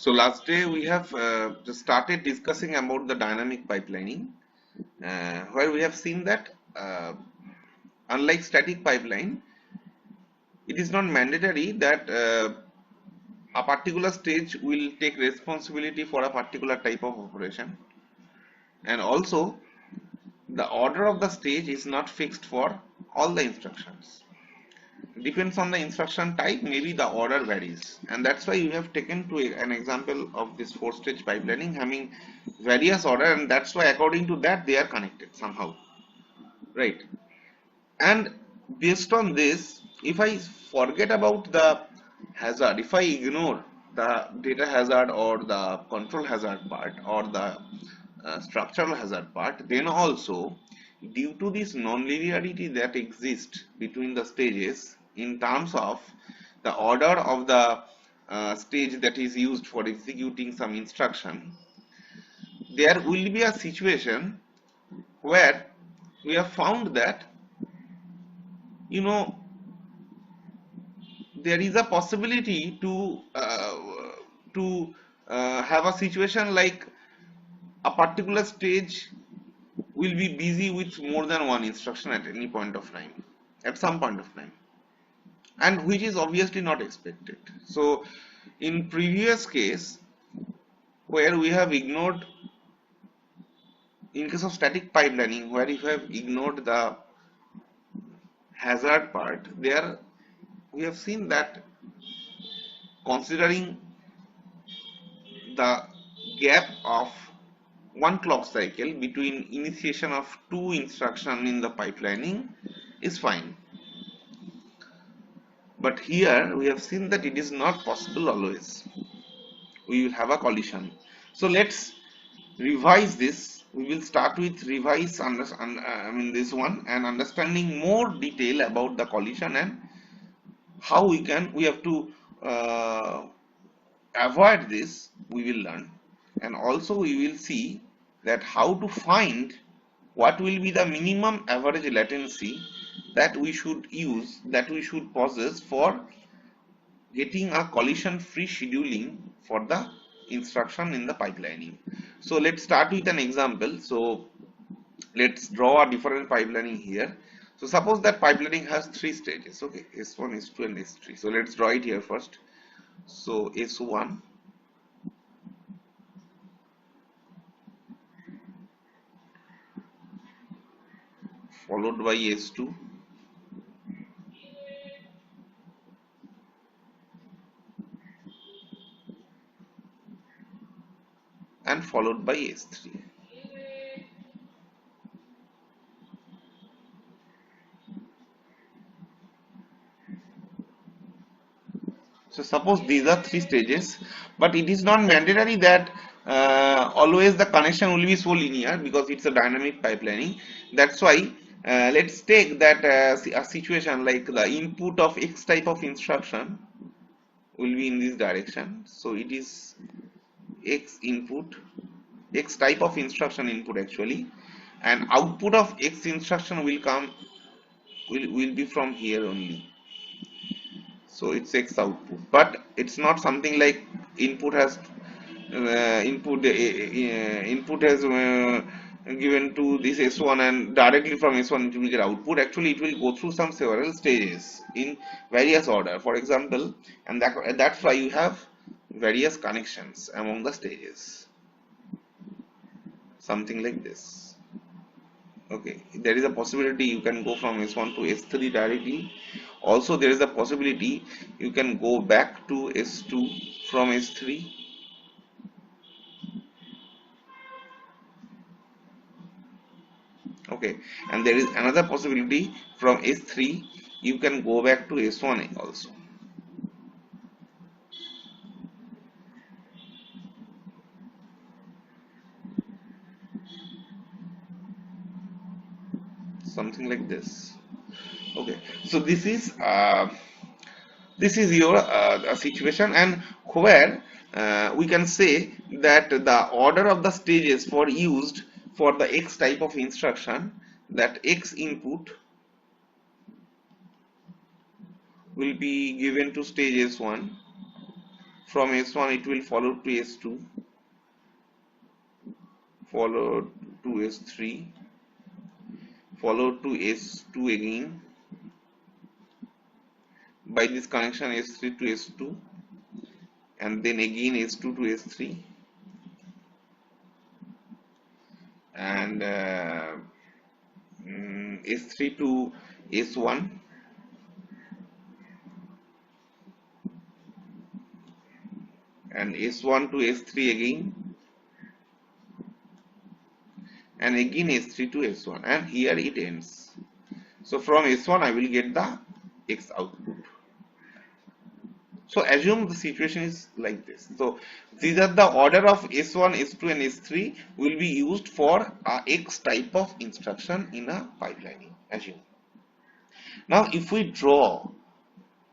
So last day we have just started discussing about the dynamic pipelining, where we have seen that unlike static pipeline, it is not mandatory that a particular stage will take responsibility for a particular type of operation, and also the order of the stage is not fixed for all the instructions. Depends on the instruction type, maybe the order varies, and that's why we have taken to an example of this four stage pipelining having various order, and that's why according to that they are connected somehow, right? And based on this, if I forget about the hazard, if I ignore the data hazard or the control hazard part or the structural hazard part, then also due to this non-linearity that exists between the stages in terms of the order of the stage that is used for executing some instruction, there will be a situation where we have found that, you know, there is a possibility to have a situation like a particular stage will be busy with more than one instruction at any point of time, at some point of time, and which is obviously not expected. So in previous case, where we have ignored, in case of static pipelining, where if we have ignored the hazard part, there we have seen that considering the gap of one clock cycle between initiation of two instruction in the pipelining is fine. But here we have seen that it is not possible always. We will have a collision. So let's revise this. We will start with revise this one and understanding more detail about the collision and how we have to avoid this. We will learn, and also we will see that how to find what will be the minimum average latency that we should use, that we should possess for getting a collision free scheduling for the instruction in the pipelining. So let's start with an example. So let's draw a different pipelining here. So suppose that pipelining has three stages. Okay, S1, S2 and S3. So let's draw it here first. So S1, followed by S2, and followed by S3. So suppose these are three stages, but it is not mandatory that always the connection will be so linear because it's a dynamic pipelining. That's why let's take that a situation like the input of X type of instruction will be in this direction. So it is X input, X type of instruction input actually, and output of X instruction will will be from here only. So it's X output, but it's not something like input has input has given to this S1 and directly from S1 it will get output. Actually it will go through some several stages in various order, for example, and that's why you have various connections among the stages, something like this. Okay, there is a possibility you can go from S1 to S3 directly. Also there is a possibility you can go back to S2 from S3. Okay, and there is another possibility from S3 you can go back to S1 also. Something like this. Okay, so this is your situation, and where we can say that the order of the stages for used for the X type of instruction, that X input will be given to stage S1, From S1 it will follow to S2, follow to S3, follow to S2 again, by this connection S3 to S2, and then again S2 to S3, and S3 to S1, and S1 to S3 again, and again S3 to S1, and here it ends. So from S1 I will get the X output. So assume the situation is like this. So these are the order of S1, S2 and S3 will be used for a X type of instruction in a pipelining. Assume. Now if we draw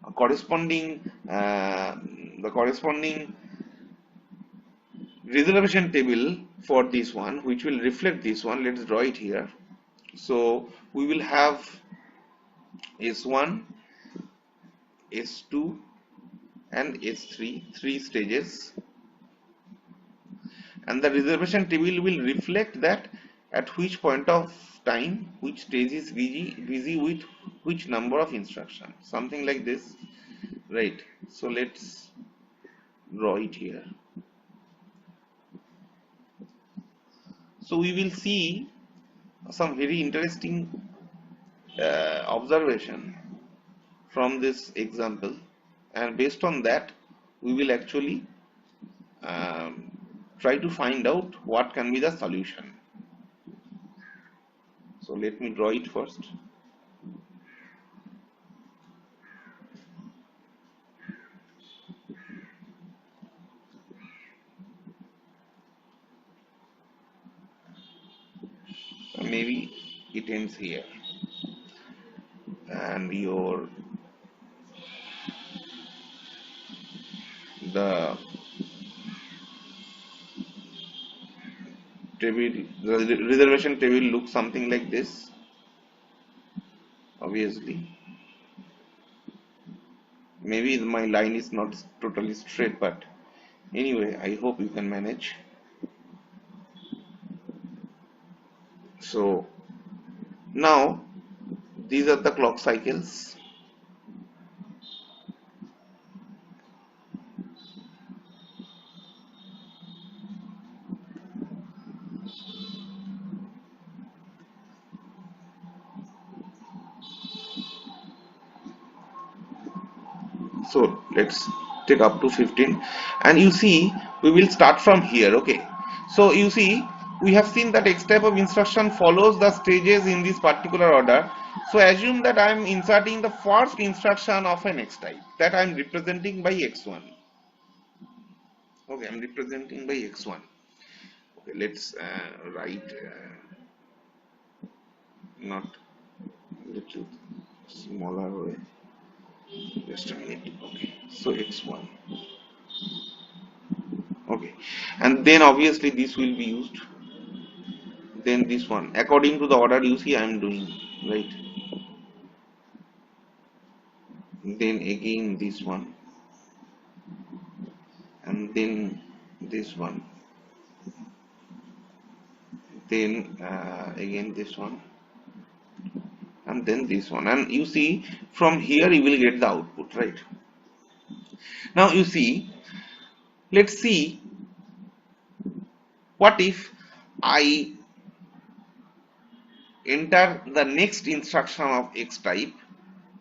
a corresponding the corresponding reservation table for this one, which will reflect this one, let's draw it here. So we will have S1, S2 and S3, three stages, and the reservation table will reflect that at which point of time which stage is busy with which number of instructions, something like this, right? So let's draw it here. So we will see some very interesting observation from this example, and based on that we will actually try to find out what can be the solution. So let me draw it first. Maybe it ends here, and the table, the reservation table looks something like this. Obviously, maybe my line is not totally straight, but anyway, I hope you can manage. So now these are the clock cycles. So let's take up to 15, and you see we will start from here. Okay, so you see we have seen that X type of instruction follows the stages in this particular order. So assume that I am inserting the first instruction of an X type that I am representing by X1. Okay, I am representing by X1. Okay, let's write not little smaller way. Just a minute. Okay, so X1. Okay, and then obviously this will be used, then this one according to the order you see I am doing, right? Then again this one, and then this one, then again this one, and then this one, and you see from here you will get the output, right? Now you see, let's see what if I enter the next instruction of X type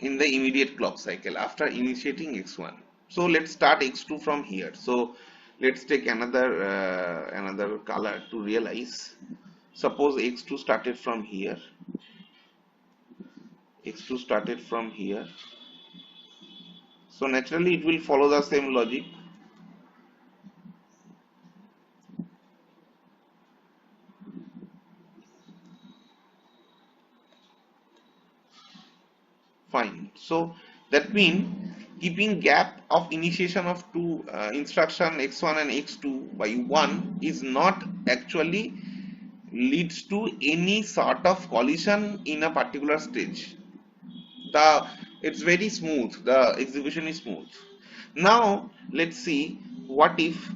in the immediate clock cycle after initiating X1. So let's start X2 from here. So let's take another color to realize. Suppose X2 started from here. X2 started from here. So naturally it will follow the same logic. Fine. So that means keeping gap of initiation of two instruction X1 and X2 by 1 is not actually leads to any sort of collision in a particular stage. It's very smooth, the execution is smooth. Now let's see what if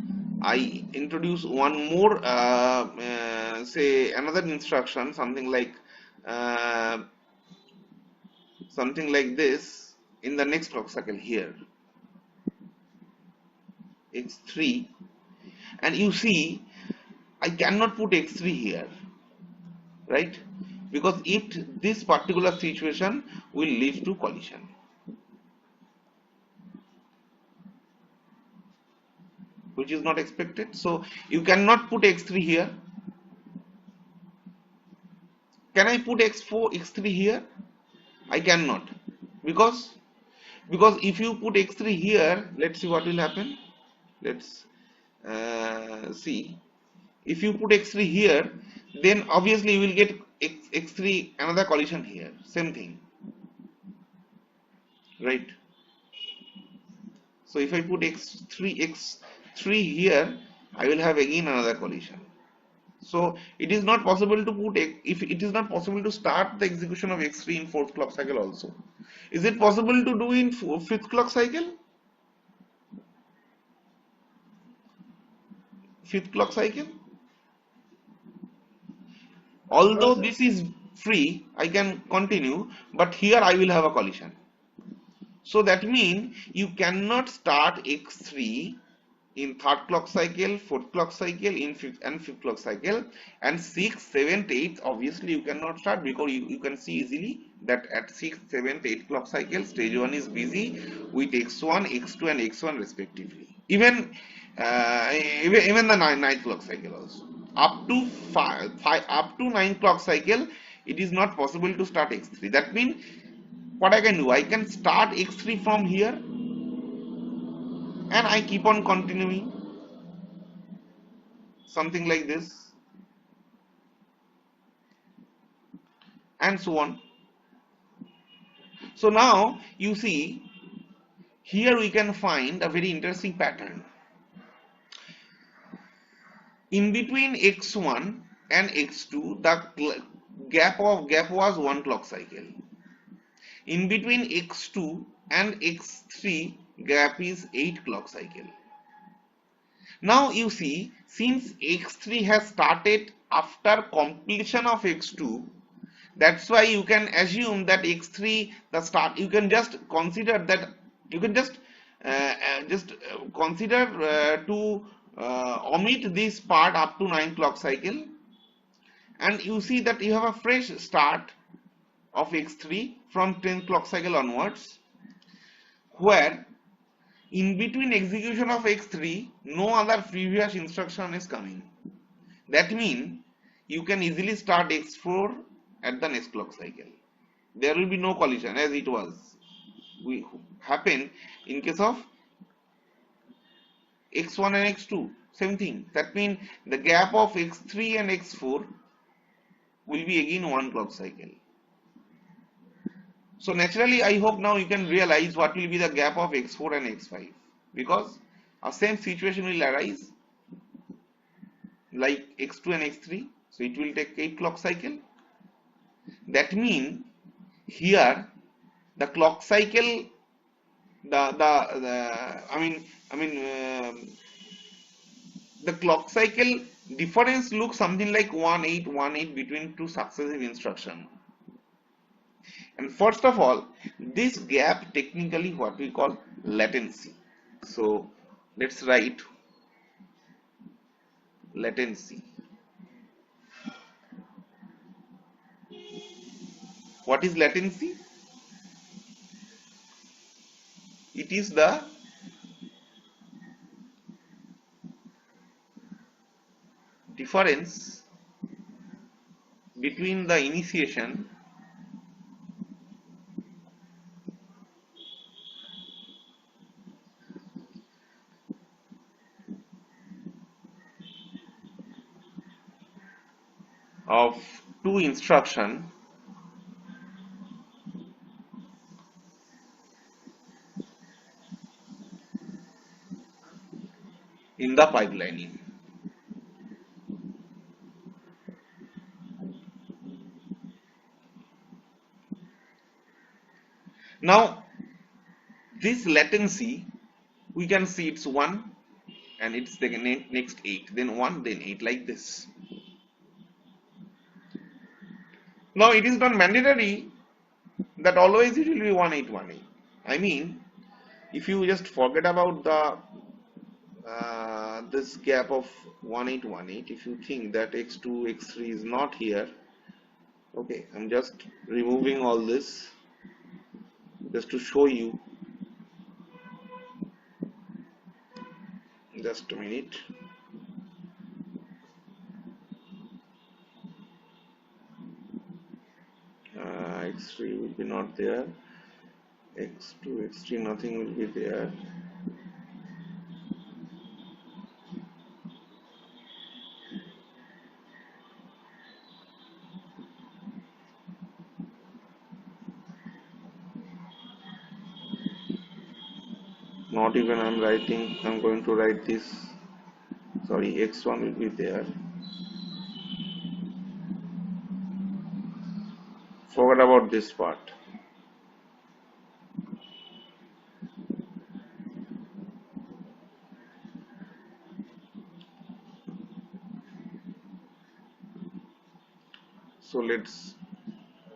I introduce one more, say another instruction, uh, something like this in the next clock cycle here, x3, and you see I cannot put x3 here, right? Because this particular situation will lead to collision, which is not expected. So you cannot put x3 here. Can I put x4, x3 here? I cannot, because if you put x3 here, let's see what will happen. Let's see. If you put x3 here, then obviously you will get x3 another collision here. Same thing, right? So if I put x3 here, I will have again another collision. So it is not possible to put if it is not possible to start the execution of x3 in fourth clock cycle also. Is it possible to do in fifth clock cycle? Fifth clock cycle? Although this is free, I can continue, but here I will have a collision. So that means you cannot start x3 in third clock cycle, fourth clock cycle, in fifth clock cycle, and 6th, 7th, 8th obviously you cannot start, because you can see easily that at 6th, 7th, 8th clock cycle stage 1 is busy with x1, x2 and x1 respectively. Even the 9th clock cycle also. Up to 9th clock cycle it is not possible to start x3. That means what I can do, I can start x3 from here and I keep on continuing, something like this, and so on. So now you see here we can find a very interesting pattern. In between x1 and x2 the gap was 1 clock cycle. In between x2 and x3 gap is 8 clock cycle. Now you see, since x3 has started after completion of x2, that's why you can assume that x3 the start, you can just consider that, you can just consider to omit this part up to 9 clock cycle, and you see that you have a fresh start of x3 from 10 clock cycle onwards, where in between execution of x3 no other previous instruction is coming. That means you can easily start x4 at the next clock cycle. There will be no collision, as it was happen in case of x1 and x2. Same thing. That means the gap of x3 and x4 will be again 1 clock cycle. So naturally, I hope now you can realize what will be the gap of x4 and x5, because a same situation will arise like x2 and x3. So it will take 8 clock cycle. That means here the clock cycle, the clock cycle difference looks something like 1818 between two successive instructions. And first of all, this gap technically what we call latency. So let's write latency. What is latency? It is the difference between the initiation of two instructions in the pipelining. Now this latency, we can see it's 1, and it's the next 8, then 1, then 8, like this. Now it is not mandatory that always it will be 1818. I mean, if you just forget about the this gap of 1818, if you think that x2 x3 is not here, okay, I'm just removing all this just to show you. Just a minute. X3 will be not there, x2 x3 nothing will be there. Not even I'm going to write this, sorry, x1 will be there. Forget about this part. So let's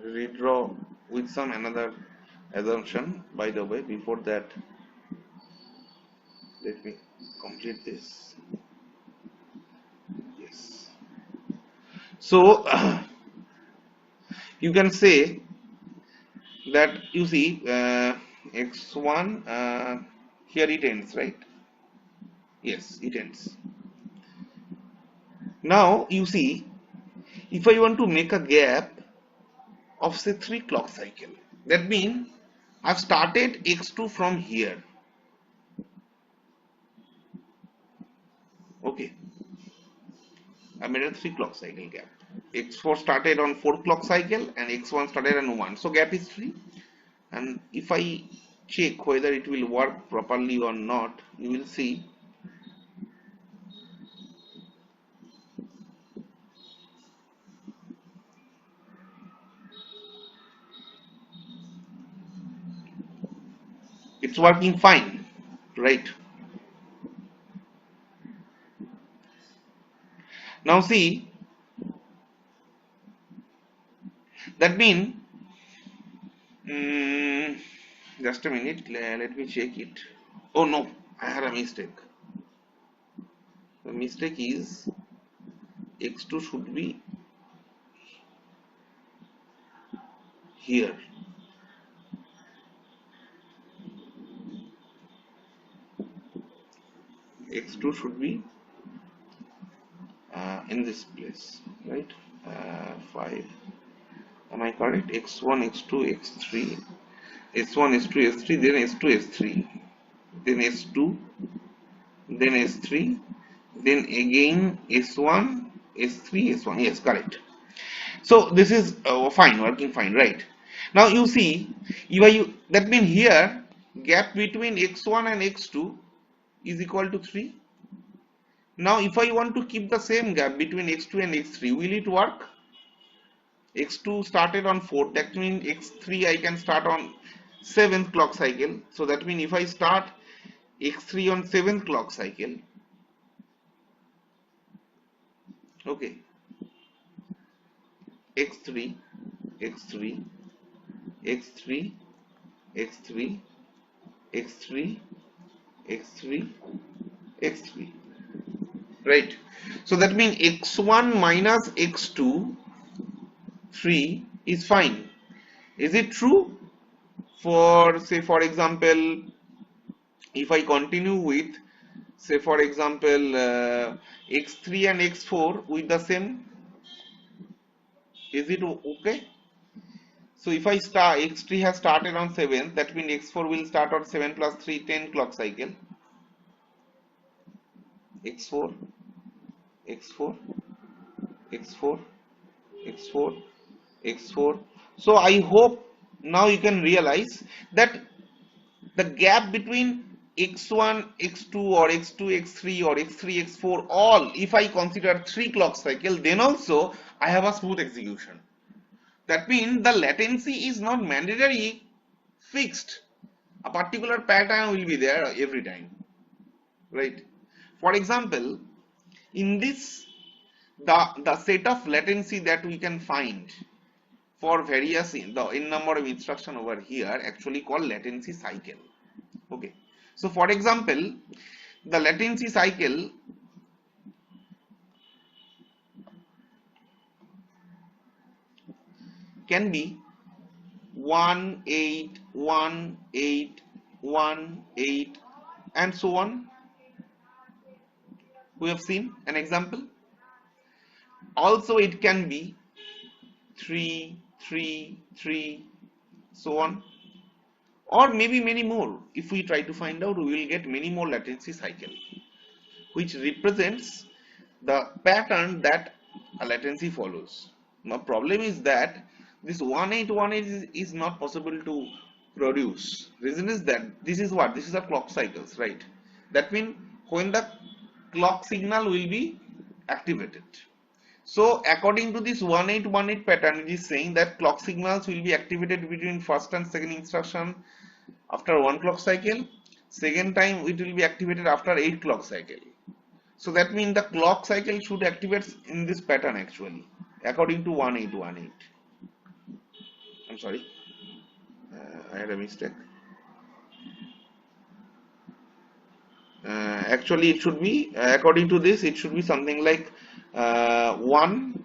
redraw with some another assumption. By the way, before that, let me complete this. Yes. So you can say that, you see, x1 here it ends, right? Yes, it ends. Now you see, if I want to make a gap of say 3 clock cycle, that means I've started x2 from here. Okay, I made a 3 clock cycle gap. X4 started on 4 clock cycle and x1 started on 1, so gap is 3. And if I check whether it will work properly or not, you will see it's working fine, right? Now see, that means just a minute, let me check it. Oh no, I had a mistake. The mistake is x2 should be here. X2 should be in this place, right? 5. Am I correct? X1, X2, X3, S1, S2, S3, then S2, S3, then S2, then S3, then again S1, S3, S1. Yes, correct. So this is fine, working fine, right? Now you see, that means here gap between x1 and x2 is equal to 3. Now if I want to keep the same gap between x2 and x3, will it work? X2 started on 4th, that means x3 I can start on 7th clock cycle. So that means if I start x3 on 7th clock cycle, okay, x3, x3, x3, x3, x3, x3, x3, right? So that means x1 minus x2, 3 is fine. Is it true? For say, for example, if I continue with, say for example, x3 and x4 with the same, is it okay? So if I start, x3 has started on 7th, that means x4 will start on 7 plus 3, 10 clock cycle. x4, x4, x4, x4, x4. So I hope now you can realize that the gap between x1, x2 or x2, x3 or x3, x4, all, if I consider 3 clock cycle, then also I have a smooth execution. That means the latency is not mandatory fixed. A particular pattern will be there every time, right? For example, in this, the set of latency that we can find for various the n number of instruction over here actually called latency cycle. Okay, so for example, the latency cycle can be 1 8 1 8 1 8 and so on. We have seen an example. Also it can be 3 3 3 so on, or maybe many more. If we try to find out, we will get many more latency cycle which represents the pattern that a latency follows. Now problem is that this 1818 is not possible to produce. Reason is that this is what? This is a clock cycles, right? That means when the clock signal will be activated. So according to this 1818 pattern, it is saying that clock signals will be activated between first and second instruction after 1 clock cycle. Second time it will be activated after 8 clock cycle. So that means the clock cycle should activate in this pattern actually, according to 1818. I'm sorry, I had a mistake. Actually, it should be, according to this, it should be something like 1,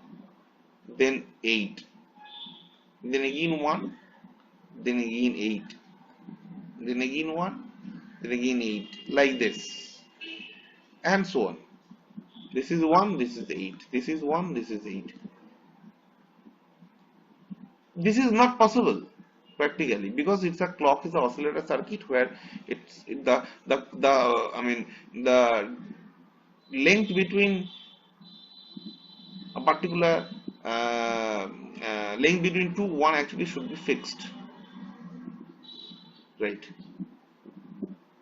then 8, then again 1, then again 8, then again 1, then again 8, like this, and so on. This is 1, this is 8, this is 1, this is 8. This is not possible practically because it's a clock is an oscillator circuit where it's the length between a particular length between two one actually should be fixed, right?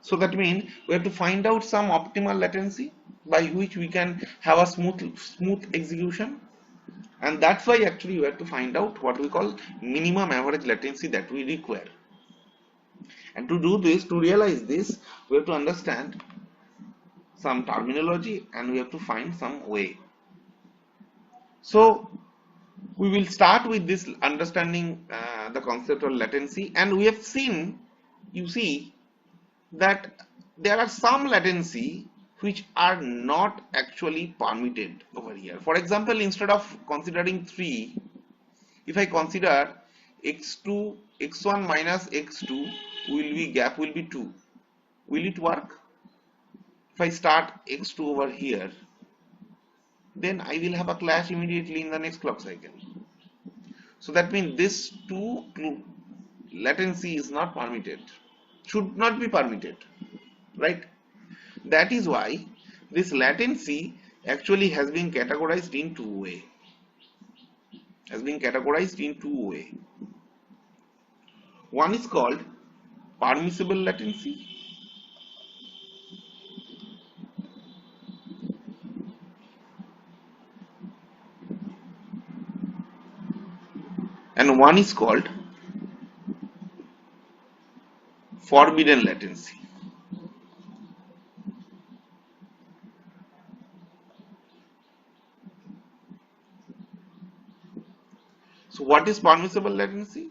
So that means we have to find out some optimal latency by which we can have a smooth execution, and that's why actually we have to find out what we call minimum average latency that we require. And to do this, to realize this, we have to understand some terminology and we have to find some way. So we will start with this understanding the concept of latency, and we have seen, you see, that there are some latency which are not actually permitted over here. For example, instead of considering 3, if I consider x2 x1 minus x2 gap will be 2. Will it work? If I start x2 over here, then I will have a clash immediately in the next clock cycle. So that means this 2 latency is not permitted, should not be permitted, right? That is why this latency actually has been categorized in two ways. One is called permissible latency, and one is called forbidden latency. So what is permissible latency?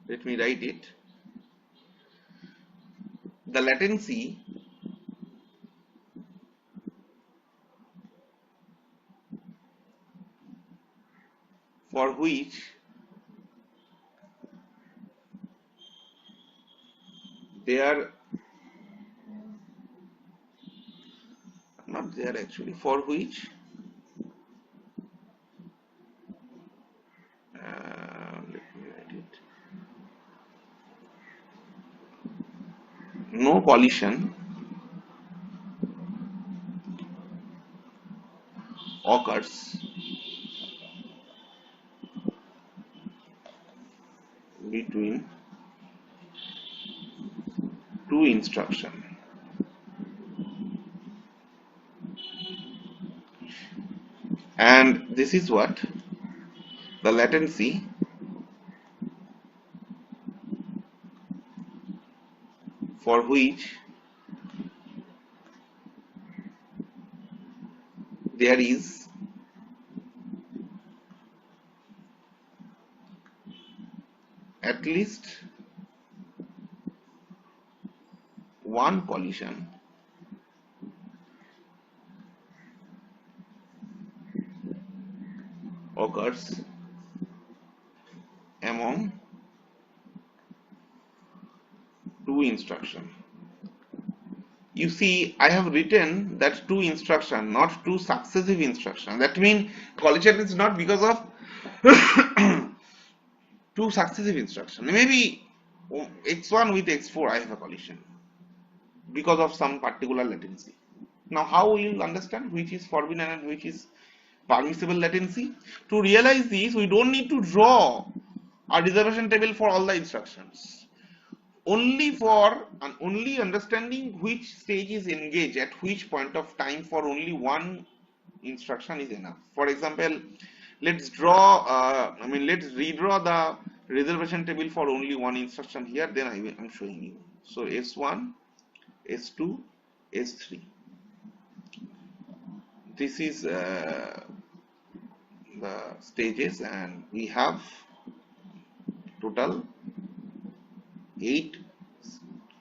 Let me write it. The latency for which for which let me write it, no collision occurs between two instructions. And this is what the latency for which there is at least one collision occurs among two instructions. You see, I have written that two instruction, not two successive instructions. That means collision is not because of two successive instructions. Maybe x1 with x4 I have a collision because of some particular latency. Now, how will you understand which is forbidden and which is permissible latency? To realize this, we don't need to draw a reservation table for all the instructions. Only understanding which stage is engaged at which point of time for only one instruction is enough. For example, let's redraw the reservation table for only one instruction here. Then I'm showing you. So S1, S2, S3. This is the stages, and we have total 8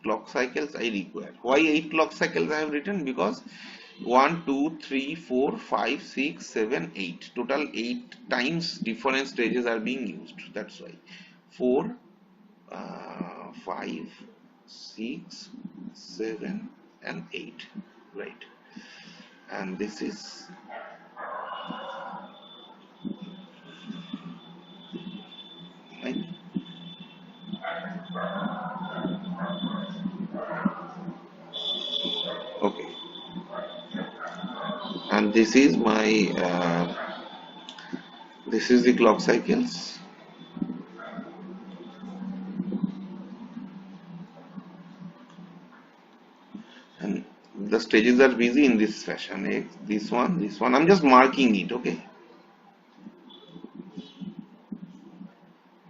clock cycles I require. Why 8 clock cycles I have written? Because 1, 2, 3, 4, 5, 6, 7, 8. Total 8 times different stages are being used. That's why 4, 5, 6, 7, and 8. Right. And this is right. Okay. And this is my this is the clock cycles. And the stages are busy in this fashion. This one. I'm just marking it, okay?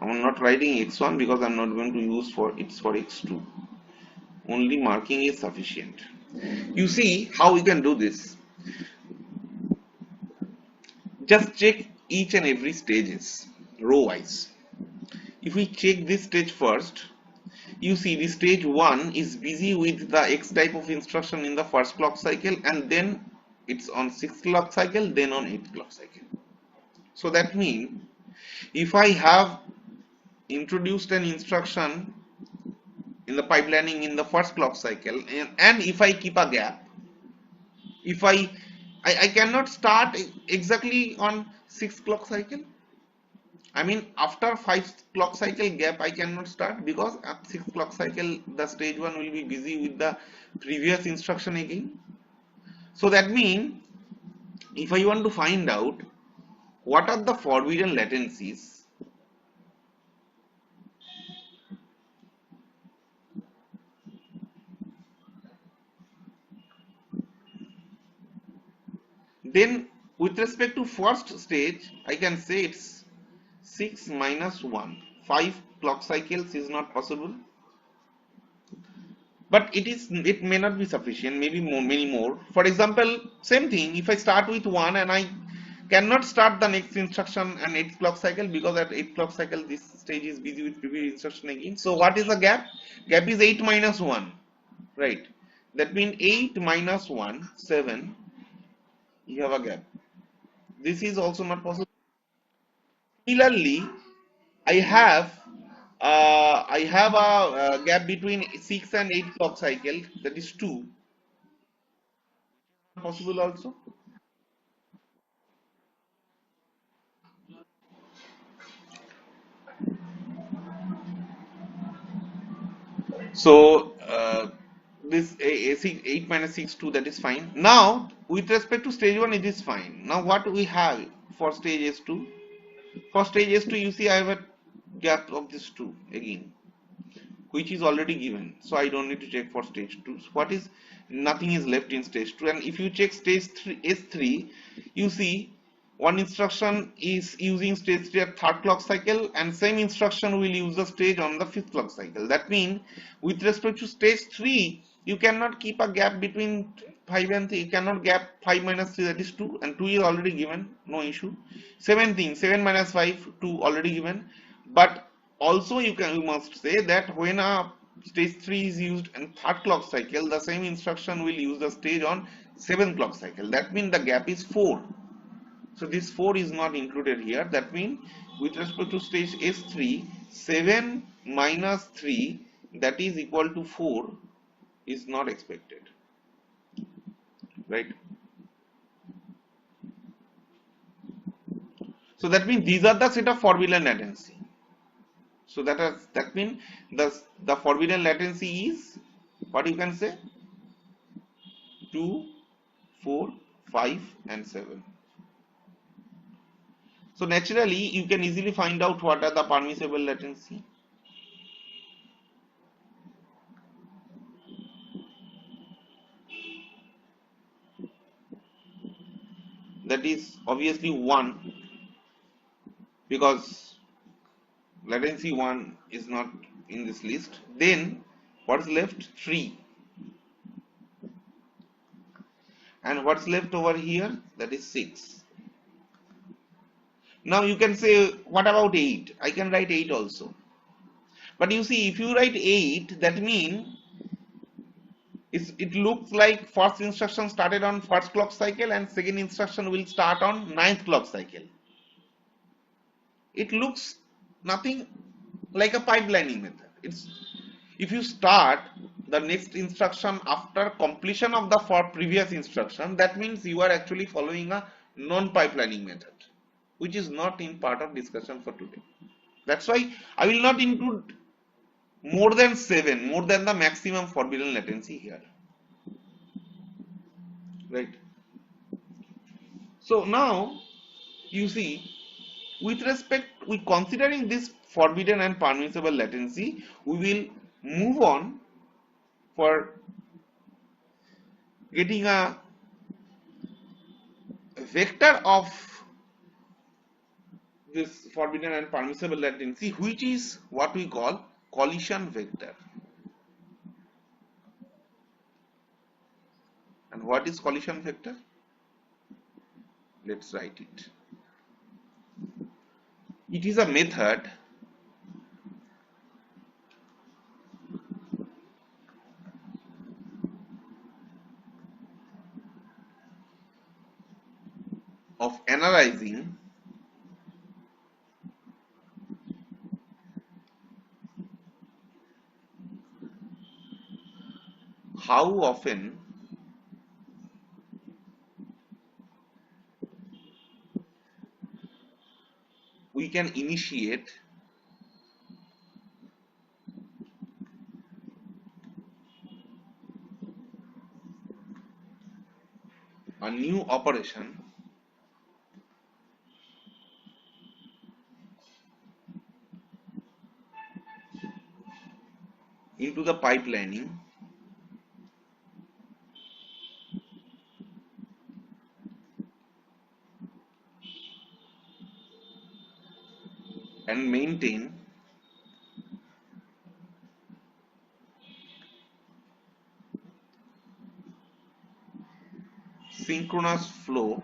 I'm not writing x1 because I'm not going to use for x2. Only marking is sufficient. You see how we can do this. Just check each and every stages row wise. If we check this stage first, you see the stage 1 is busy with the X type of instruction in the first clock cycle, and then it's on 6th clock cycle, then on 8th clock cycle. So that means if I have introduced an instruction in the pipelining in the first clock cycle, and if I keep a gap, if I cannot start exactly on 6th clock cycle. I mean, after 5th clock cycle gap, I cannot start because at 6th clock cycle, the stage 1 will be busy with the previous instruction again. So that means, if I want to find out what are the forbidden latencies, then with respect to first stage, I can say it's 6 minus 1. 5 clock cycles is not possible. But it may not be sufficient, maybe many more. For example, same thing, if I start with 1 and I cannot start the next instruction and 8th clock cycle because at 8th clock cycle this stage is busy with previous instruction again. So what is the gap? Gap is 8 minus 1, right? That means 8 minus 1, 7, you have a gap. This is also not possible. Similarly, I have a gap between 6 and 8 clock cycle, that is 2. Possible also. So this 8 minus 6 2, that is fine. Now with respect to stage 1 it is fine. Now what we have for stage S2? For stage S2 you see I have a gap of this 2 again, which is already given, so I don't need to check for stage 2. So what is, nothing is left in stage 2. And if you check stage 3 S3, you see one instruction is using stage 3 at 3rd clock cycle, and same instruction will use the stage on the 5th clock cycle. That means with respect to stage 3 you cannot keep a gap between 5 and 3 cannot gap 5 minus 3, that is 2, and 2 is already given, no issue. 17, 7 minus 5, 2 already given. But also you must say that when a stage 3 is used in third clock cycle, the same instruction will use the stage on 7th clock cycle. That means the gap is 4. So this 4 is not included here. That means with respect to stage S3, 7 minus 3, that is equal to 4, is not expected, right? So that means these are the set of forbidden latency. So that means the forbidden latency is, what you can say, 2, 4, 5 and 7. So naturally you can easily find out what are the permissible latency. That is obviously 1, because latency 1 is not in this list. Then what's left? 3. And what's left over here? That is 6. Now you can say, what about 8? I can write 8 also. But you see, if you write 8, that means it looks like first instruction started on first clock cycle and second instruction will start on 9th clock cycle. It looks nothing like a pipelining method. If you start the next instruction after completion of the previous instruction, that means you are actually following a non-pipelining method, which is not in part of discussion for today. That's why I will not include more than 7, more than the maximum forbidden latency here, right? So now you see, with respect, considering this forbidden and permissible latency, we will move on for getting a vector of this forbidden and permissible latency, which is what we call collision vector. And what is collision vector? Let's write it. It is a method of analyzing how often we can initiate a new operation into the pipelining and maintain synchronous flow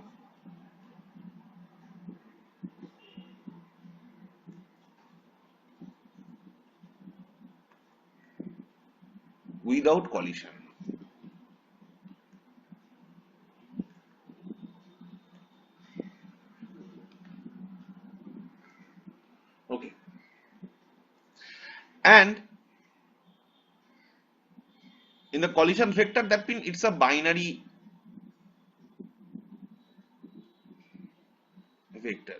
without collision. Okay. And in the collision vector, that means it's a binary vector.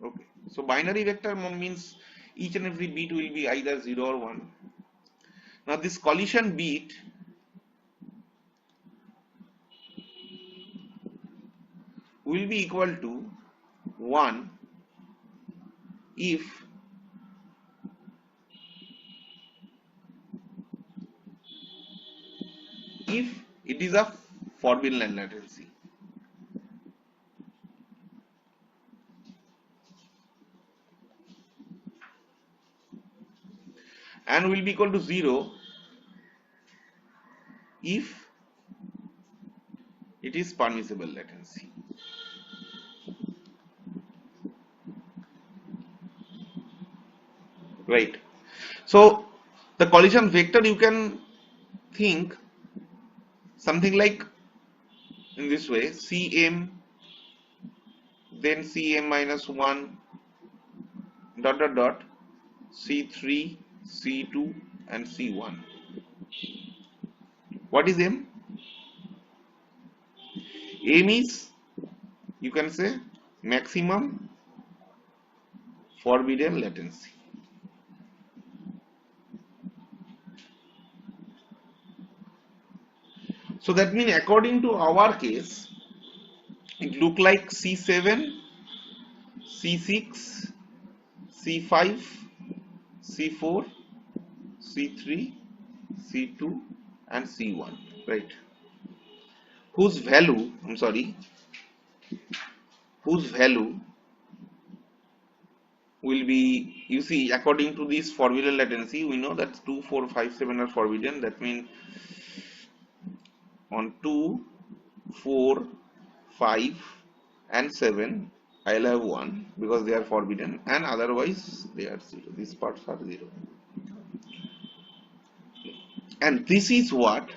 Okay. So binary vector means each and every bit will be either 0 or 1. Now this collision bit will be equal to 1 if it is a forbidden latency. And will be equal to 0 if it is permissible latency, right? So the collision vector, you can think something like in this way: Cm, then Cm minus 1 dot dot dot, C3, C2 and C1. What is M? M is, you can say, maximum forbidden latency. So that means according to our case, it look like C7, C6, C5, C4, C3, C2 and C1, right? Whose value, whose value will be, you see, according to this forbidden latency, we know that 2, 4, 5, 7 are forbidden. That means on 2, 4, 5 and 7, I'll have 1 because they are forbidden, and otherwise they are 0. These parts are 0. And this is what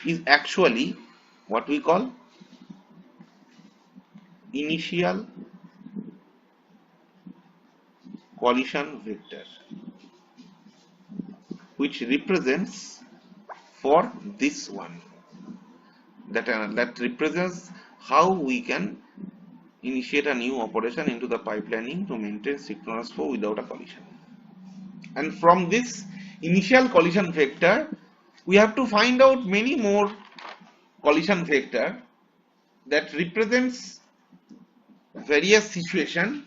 is actually what we call initial collision vector, which represents for this one, that represents how we can initiate a new operation into the pipelining to maintain synchronous flow without a collision. And from this initial collision vector, we have to find out many more collision vector that represents various situation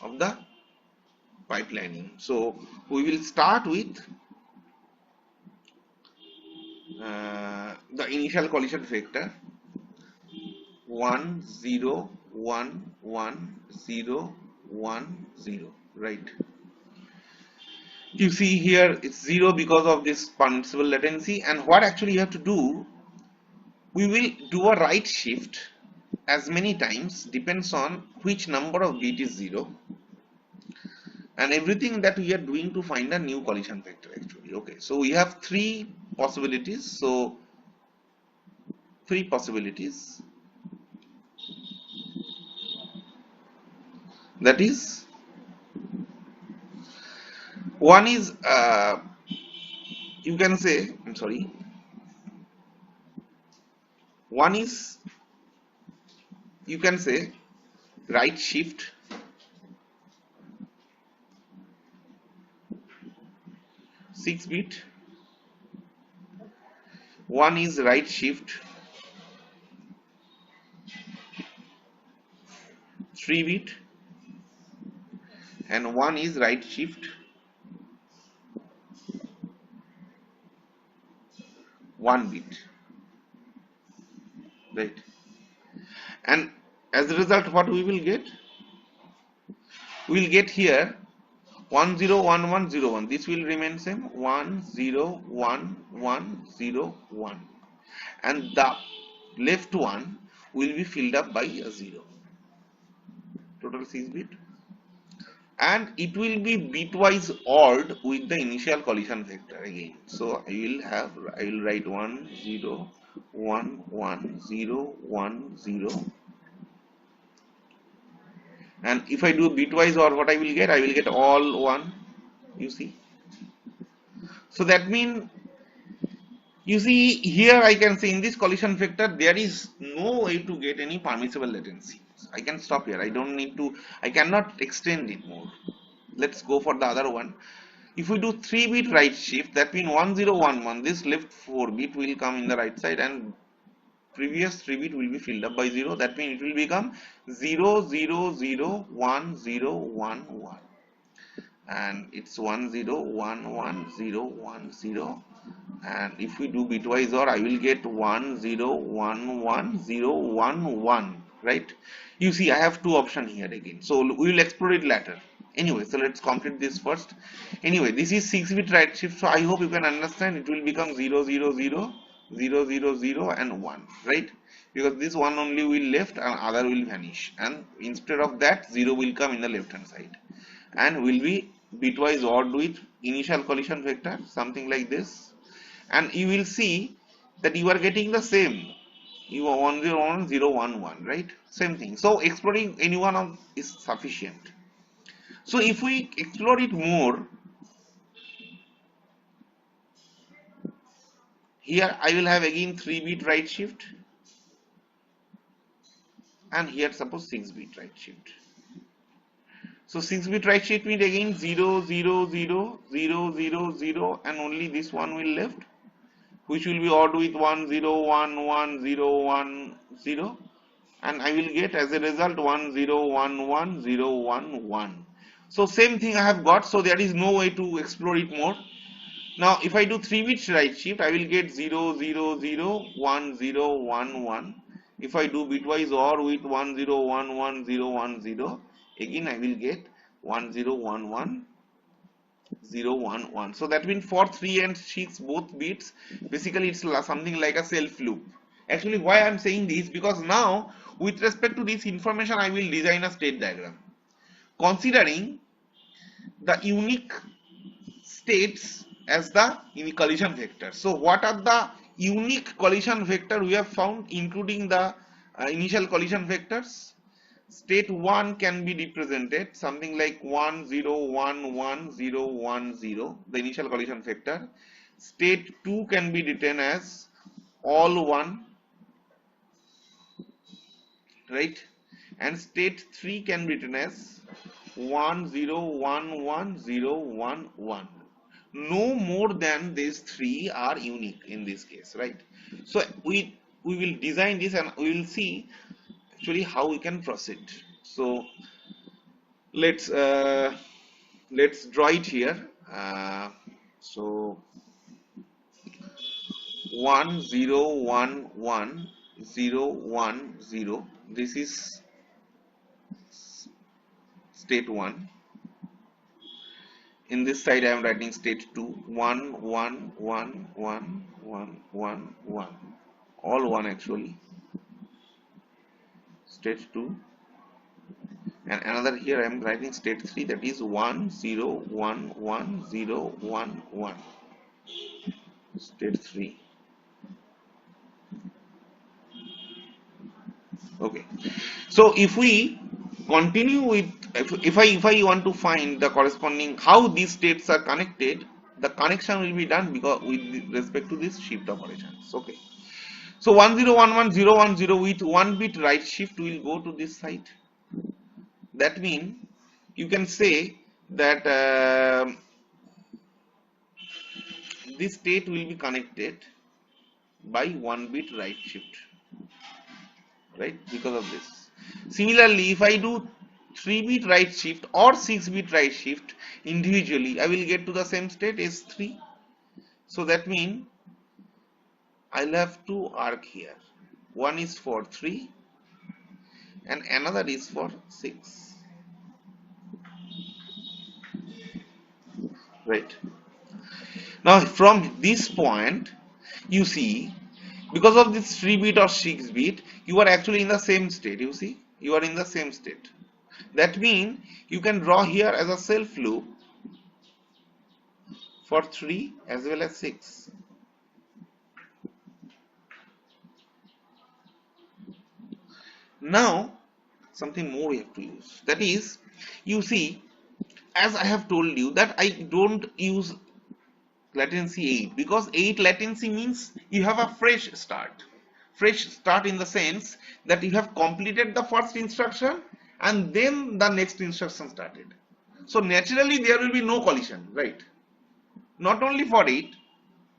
of the pipelining. So we will start with the initial collision vector 1 0 1 1 0 1 0, right? You see here it's 0 because of this permissible latency, and what actually you have to do, we will do a right shift as many times, depends on which number of bit is 0, and everything that we are doing to find a new collision vector actually. Okay, so we have three possibilities. So three possibilities, that is, one is you can say, one is, you can say, right shift, six bit. One is right shift 3 bit, and one is right shift 1 bit, right? And as a result, what we will get? We will get here 1 0 1 1 0 1. This will remain same, 1 0 1 1 0 1, and the left one will be filled up by a 0. Total 6 bit, and it will be bitwise ORed with the initial collision vector again. So I will write 1 0 1 1 0 1 0, and if I do bitwise OR, what I will get all 1, you see. So that means, you see here, I can say in this collision vector there is no way to get any permissible latency. I can stop here, I cannot extend it more. Let's go for the other one. If we do 3 bit right shift, that means 1 0 1 1, this left 4 bit will come in the right side, and previous 3 bit will be filled up by 0. That means it will become 0 0 0 1 0 1 1, and it's 1 0 1 1 0 1 0, and if we do bitwise OR, I will get 1 0 1 1 0 1 1, right? You see I have two options here again, so we will explore it later. Anyway, so let's complete this first. Anyway, this is 6-bit right shift, so I hope you can understand it will become 0 0 0 0 0 0 and 1, right? Because this one only will left and other will vanish, and instead of that 0 will come in the left hand side and will be bitwise ORed with initial collision vector, something like this, and you will see that you are getting the same. You are 1 0 1 0 1 1, right? Same thing. So exploring any one of is sufficient. So if we explore it more, here I will have again 3-bit right shift, and here suppose 6-bit right shift. So 6-bit right shift means again 0 0 0 0 0 0 and only this one will left, which will be odd with 1 0 1 1 0 1 0, and I will get as a result 1 0 1 1 0 1 1. So same thing I have got, so there is no way to explore it more. Now if I do 3-bit right shift, I will get 0 0 0 1 0 1 1. If I do bitwise OR with 1 0 1 1 0 1 0, again I will get 1 0 1 1 0 1 1. So that means for 3 and 6 both bits, basically it's something like a self loop. Actually, why I am saying this, because now with respect to this information I will design a state diagram considering the unique states as the collision vector. So what are the unique collision vector we have found, including the initial collision vectors? State 1 can be represented something like 1 0 1 1 0 1 0, the initial collision vector. State 2 can be written as all 1, right? And state 3 can be written as 1 0 1 1 0 1 1. No more than these 3 are unique in this case, right? So we will design this and we will see actually how we can proceed. So let's draw it here. So 1 0 1 1 0 1 0, this is state 1. In this side I am writing state 2, 1 1 1 1 1 1 1, all 1 actually, state 2, and another here I am writing state 3, that is 1 0 1 1 0 1 1, state 3. Okay, so if we continue with, if I want to find the corresponding how these states are connected, the connection will be done because with respect to this shift operations. Okay, so 1 0 1 1 0 1 0 with 1-bit right shift will go to this side. That means you can say that this state will be connected by 1-bit right shift, right, because of this. Similarly, if I do 3-bit right shift or 6-bit right shift individually, I will get to the same state as 3. So that means I'll have two arc here. One is for 3 and another is for 6. Right. Now from this point, you see, because of this 3-bit or 6-bit, you are actually in the same state. You see, you are in the same state. That means you can draw here as a self loop for 3 as well as 6. Now something more we have to use. That is, you see, as I have told you that I don't use latency 8 because 8 latency means you have a fresh start. Fresh start in the sense that you have completed the first instruction and then the next instruction started. So naturally there will be no collision, right? Not only for 8,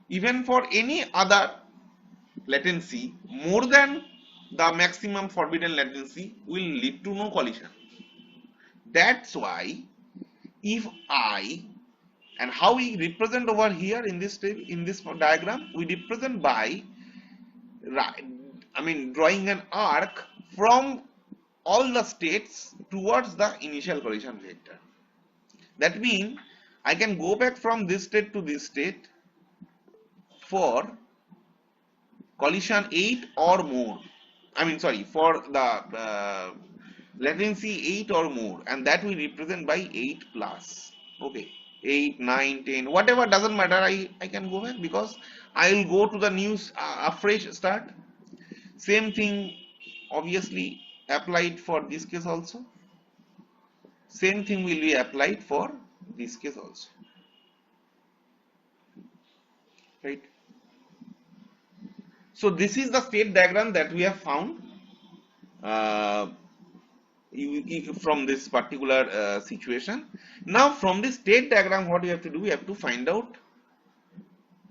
even for any other latency more than the maximum forbidden latency will lead to no collision. That's why if I, and how we represent over here in this diagram, we represent by drawing an arc from all the states towards the initial collision vector. That means I can go back from this state to this state for collision 8 or more. I mean, sorry, for the latency 8 or more, and that we represent by 8 plus. Okay, 8, 9, 10, whatever, doesn't matter. I can go back because I will go to the news a fresh start. Same thing obviously applied for this case also. Same thing will be applied for this case also. Right. So this is the state diagram that we have found uh, from this particular situation. Now from this state diagram, what we have to do, we have to find out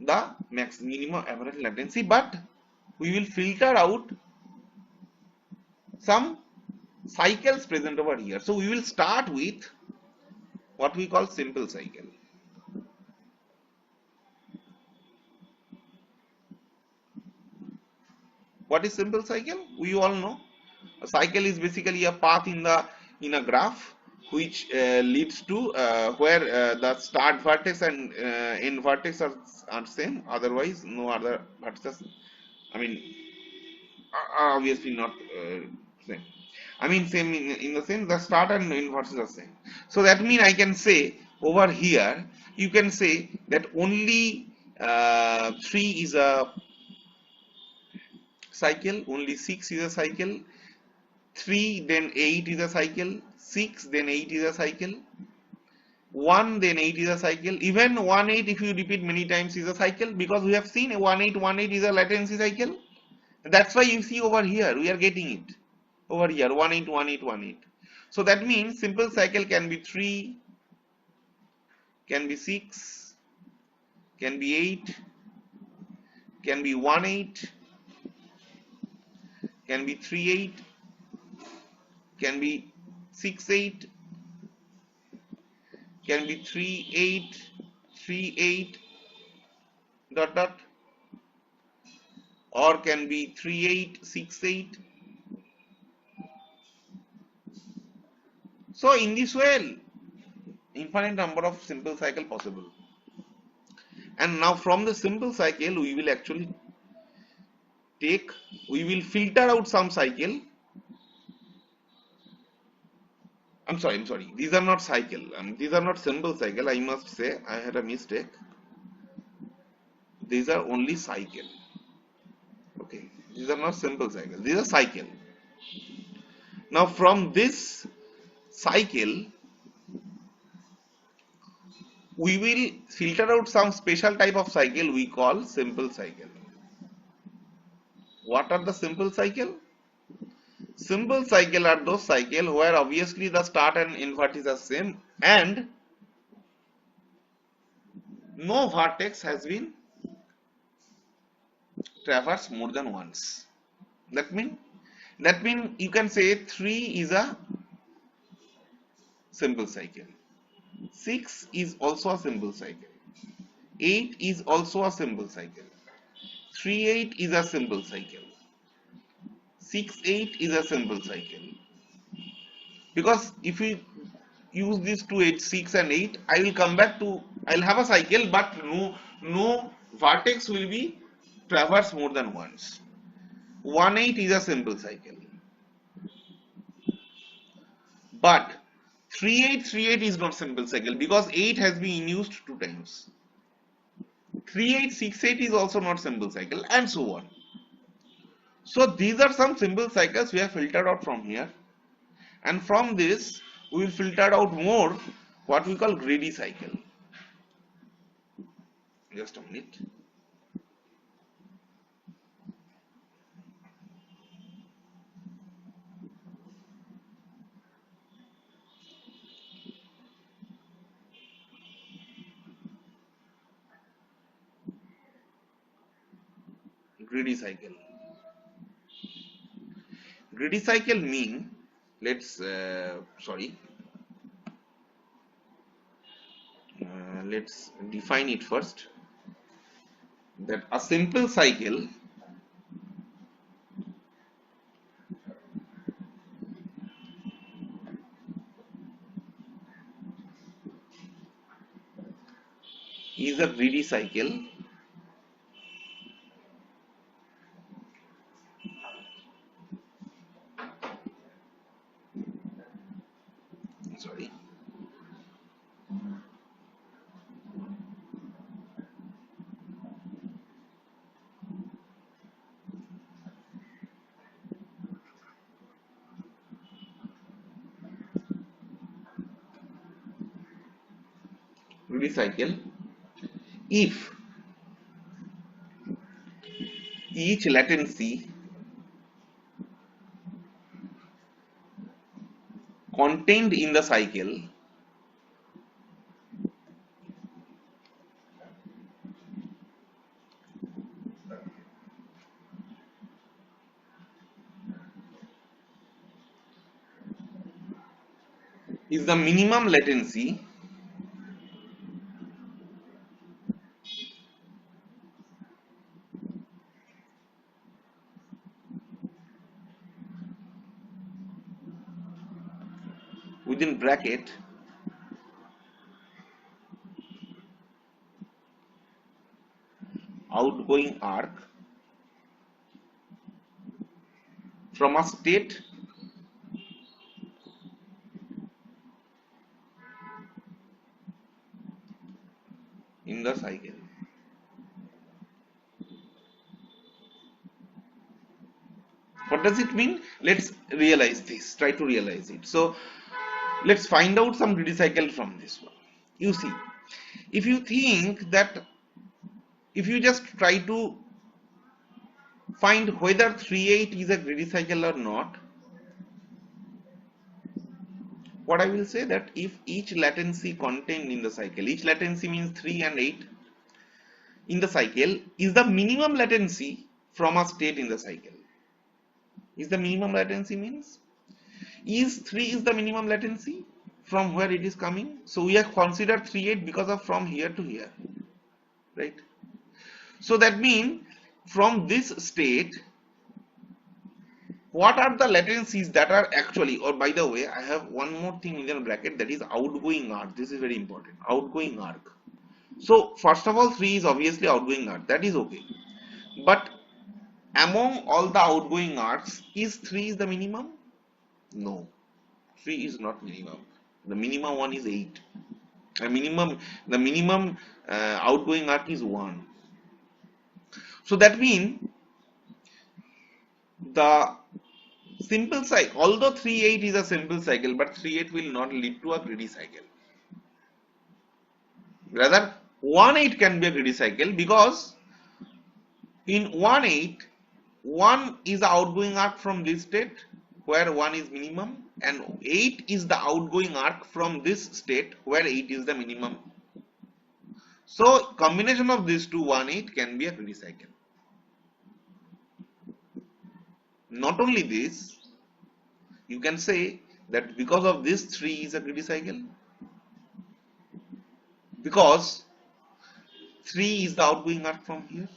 the max minimum average latency, but we will filter out some cycles present over here. So we will start with what we call simple cycle. What is simple cycle? We all know a cycle is basically a path in a graph which leads to where the start vertex and end vertex are same. Otherwise, no other vertices. I mean, are obviously not same. I mean, same in the sense the start and end vertex are same. So that means I can say over here, you can say that only 3 is a cycle, only 6 is a cycle, 3 then 8 is a cycle, 6 then 8 is a cycle, 1 then 8 is a cycle. Even 1 8 if you repeat many times is a cycle, because we have seen 1 8 1 8 is a latency cycle. That's why you see over here we are getting it over here 1 8 1 8 1 8. So that means simple cycle can be 3, can be 6, can be 8, can be 1 8, can be 3 8, can be 6 8, can be 3 8, 3 8 dot dot, or can be 3 8 6 8. So in this way, infinite number of simple cycle possible. And now from the simple cycle we will actually we will filter out some cycle. I'm sorry, these are not cycle, these are not simple cycle, I must say, I had a mistake. These are only cycle. Okay, these are not simple cycle, these are cycle. Now from this cycle we will filter out some special type of cycle we call simple cycle. What are the simple cycle? Simple cycle are those cycle where obviously the start and end vertex are same and no vertex has been traversed more than once. That mean you can say 3 is a simple cycle, 6 is also a simple cycle, 8 is also a simple cycle, 3 8 is a simple cycle, 6 8 is a simple cycle. Because if we use these two 8 6 and 8, I will come back to, I'll have a cycle but no vertex will be traversed more than once. 1 8 is a simple cycle, but 3 8 3 8 is not simple cycle because 8 has been used 2 times. 3 8 6 8 is also not simple cycle, and so on. So these are some simple cycles we have filtered out from here, and from this we will filter out more what we call greedy cycle. Just a minute. Greedy cycle. Greedy cycle mean, let's let's define it first. That a simple cycle is a greedy cycle. Sorry. Greedy cycle if each latency contained in the cycle is the minimum latency within bracket outgoing arc from a state in the cycle. What does it mean? Let's realize this, try to realize it. So let's find out some greedy cycle from this one. You see, if you think that if you just try to find whether 3.8 is a greedy cycle or not, what I will say that if each latency contained in the cycle, each latency means 3 and 8 in the cycle is the minimum latency from a state in the cycle. Is the minimum latency means is 3 is the minimum latency from where it is coming. So we have considered 3.8 because of from here to here, right? So that means from this state, what are the latencies that are actually, or by the way, I have one more thing in the bracket, that is outgoing arc. This is very important, outgoing arc. So first of all, 3 is obviously outgoing arc, that is okay. But among all the outgoing arcs, is 3 is the minimum? No, 3 is not minimum. The minimum one is 8. The minimum outgoing arc is 1. So that means the simple cycle, although 3.8 is a simple cycle, but 3.8 will not lead to a greedy cycle. Rather, 1.8 can be a greedy cycle because in 1.8, 1 is the outgoing arc from this state where 1 is minimum, and 8 is the outgoing arc from this state where 8 is the minimum. So combination of these two, 1.8 can be a greedy cycle. Not only this, you can say that because of this 3 is a greedy cycle, because 3 is the outgoing arc from here,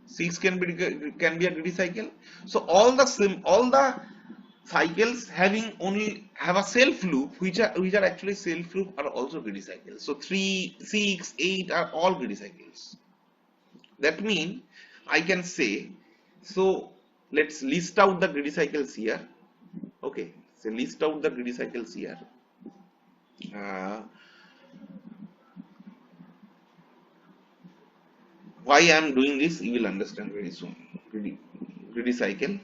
6 can be a greedy cycle. So all the cycles having only have a self loop, which are actually self loop, are also greedy cycles. So 3, 6, 8 are all greedy cycles. That means I can say, so let's list out the greedy cycles here. Okay, so list out the greedy cycles here. Why I am doing this, you will understand very soon. Greedy cycle,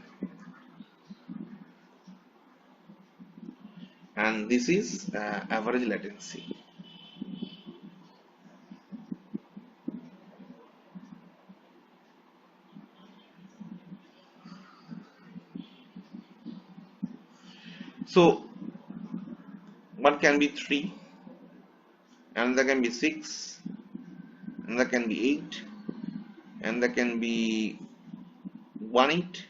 and this is average latency. So one can be 3, another can be 6, another can be 8, and there can be 1.8.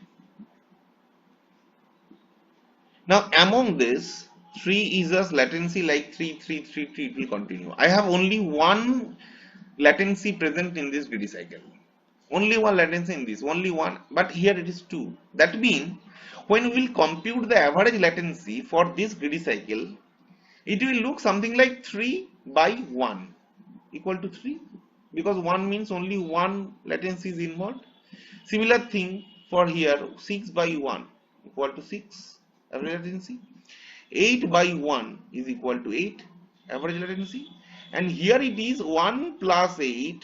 Now among this, 3 is a latency like 3, 3, 3, 3, it will continue. I have only one latency present in this greedy cycle. Only one latency in this, only one, but here it is 2. That means when we will compute the average latency for this greedy cycle, it will look something like 3 by 1. equal to 3, because 1 means only one latency is involved. Similar thing for here, 6 by 1 equal to 6 average latency. 8 by 1 is equal to 8 average latency, and here it is 1 plus 8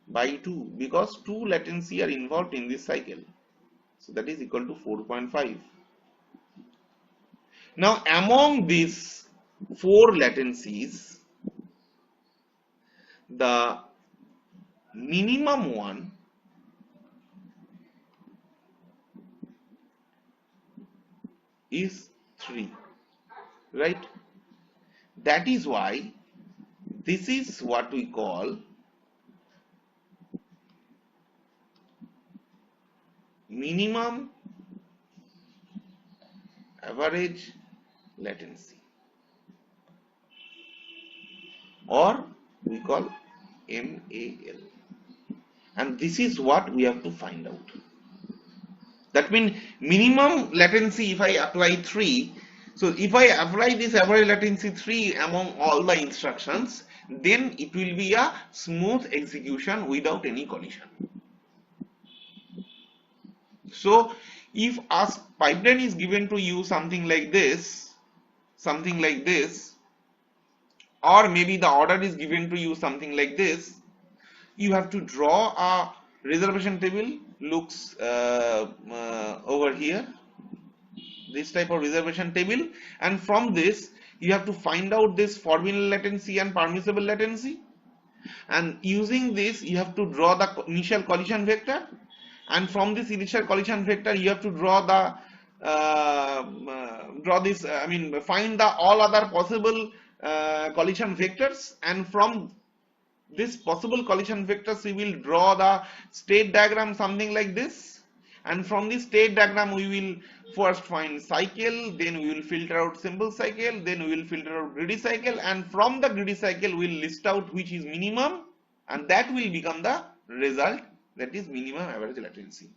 by 2, because 2 latency are involved in this cycle, so that is equal to 4.5. Now among these 4 latencies, the minimum one is 3, right? That is why this is what we call minimum average latency, or we call MAL, and this is what we have to find out. That means minimum latency, if I apply 3, so if I apply this average latency 3 among all the instructions, then it will be a smooth execution without any collision. So if a pipeline is given to you something like this, or maybe the order is given to you something like this, you have to draw a reservation table. Looks over here, this type of reservation table, and from this you have to find out this forbidden latency and permissible latency, and using this you have to draw the initial collision vector, and from this initial collision vector you have to draw the find the all other possible collision vectors, and from this possible collision vectors we will draw the state diagram something like this, and from this state diagram we will first find cycle, then we will filter out simple cycle, then we will filter out greedy cycle, and from the greedy cycle we will list out which is minimum, and that will become the result, that is minimum average latency.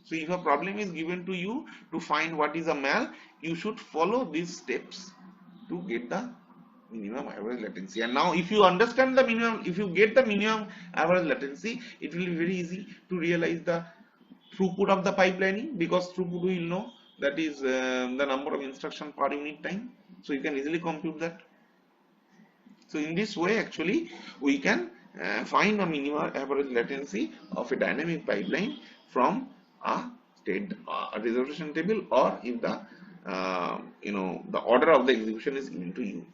So if a problem is given to you to find what is a MAL, you should follow these steps to get the minimum average latency. And now if you understand the minimum, if you get the minimum average latency, it will be very easy to realize the throughput of the pipelining, because throughput we will know, that is the number of instruction per unit time, so you can easily compute that. So in this way actually we can find a minimum average latency of a dynamic pipeline from a state reservation table, or if the the order of the execution is given to you.